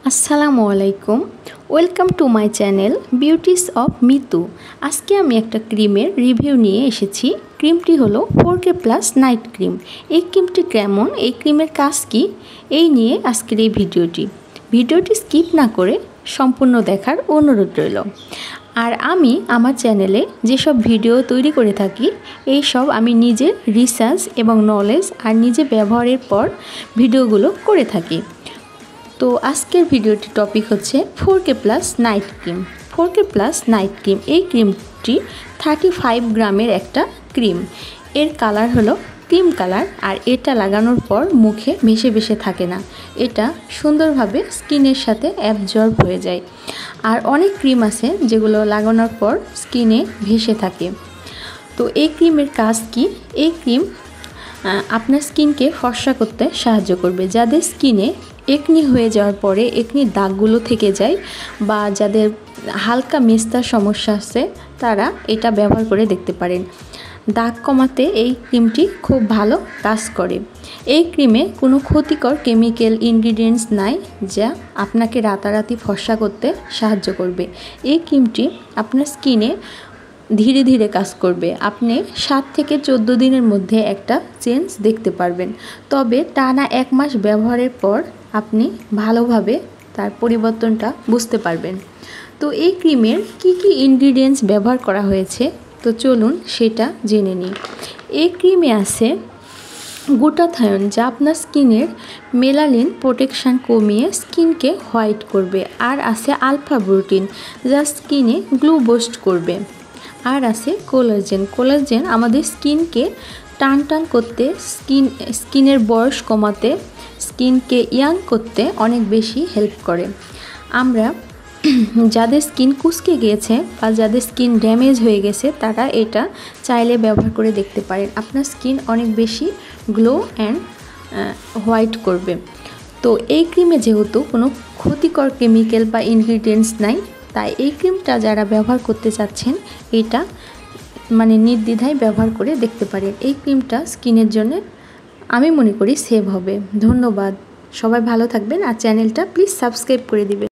আসসালামু আলাইকুম, welcome to my channel beauties of Mitu. আজকে আমি একটা ক্রিমের রিভিউ নিয়ে এসেছি। ক্রিমটি হলো 4K+ নাইট ক্রিম। এই ক্রিমটি কেমন, এই ক্রিমের কাজ কি, এই নিয়ে আজকের এই ভিডিওটি স্কিপ না করে সম্পূর্ণ দেখার অনুরোধ রইল। আর আমি আমার চ্যানেলে যেসব ভিডিও তৈরি করে থাকি এই সব আমি নিজের রিসার্চ এবং নলেজ আর নিজে ব্যবহারের পর ভিডিওগুলো করে থাকি। তো আজকের ভিডিওটির টপিক হচ্ছে 4K+ night cream. 4K+ night cream, এই ক্রিমটি 35 গ্রামের একটা ক্রিম। এর কালার হলো ক্রিম কালার, আর এটা লাগানোর পর মুখে ভেসে ভেসে থাকে না, এটা সুন্দরভাবে স্কিনের সাথে অ্যাবজর্ব হয়ে যায়। আর অনেক ক্রিম আছে যেগুলো লাগানোর পর স্কিনে ভেসে থাকে। তো এই ক্রিমের কাজ কি? এই ক্রিম আপনার স্কিনকে ফর্সা করতে সাহায্য করবে। যাদের স্কিনে একনি হয়ে যাওয়ার পরে একনির দাগগুলো থেকে যায় বা যাদের হালকা মেস্তার সমস্যা আছে তারা এটা ব্যবহার করে দেখতে পারেন। দাগ কমাতে এই ক্রিমটি খুব ভালো কাজ করে। এই ক্রিমে কোনো ক্ষতিকর কেমিক্যাল ইনগ্রিডিয়েন্টস নাই যা আপনাকে রাতারাতি ফর্সা করতে সাহায্য করবে। এই ক্রিমটি আপনার স্কিনে ধীরে ধীরে কাজ করবে। আপনি 7 থেকে 14 দিনের মধ্যে একটা চেঞ্জ দেখতে পারবেন। তবে টানা 1 মাস ব্যবহারের পর আপনি ভালোভাবে তার পরিবর্তনটা বুঝতে পারবেন। তো এই ক্রিমের কি কি ইনগ্রিডিয়েন্টস ব্যবহার করা হয়েছে, তো চলুন সেটা জেনে নিই। এই ক্রিমে আছে গ্লুটাথায়ন, যা আপনার স্কিনের মেলানিন প্রোটেকশান কমিয়ে স্কিনকে হোয়াইট করবে। আর আছে আলফা বিউটিন, যা স্কিনে গ্লো বুস্ট করবে। আর আছে কোলাজেন আমাদের স্কিনকে টান করতে, স্কিনের বয়স কমাতে, স্কিনকে ইয়াং করতে অনেক বেশি হেল্প করে। আমরা যাদের স্কিন কুঁচকে গিয়েছে বা যাদের স্কিন ড্যামেজ হয়ে গেছে তারা এটা চাইলে ব্যবহার করে দেখতে পারেন। আপনার স্কিন অনেক বেশি গ্লো অ্যান্ড হোয়াইট করবে। তো এই ক্রিমে যেহেতু কোনো ক্ষতিকর কেমিক্যাল বা ইনগ্রিডিয়েন্টস নাই, তাই এই ক্রিমটা যারা ব্যবহার করতে চাচ্ছেন এটা নির্দ্বিধায় ব্যবহার করে দেখতে পারেন। এই ক্রিমটা স্কিনের জন্য আমি মনে করি সেভ হবে। ধন্যবাদ, সবাই ভালো থাকবেন আর চ্যানেলটা প্লিজ সাবস্ক্রাইব করে দিবেন।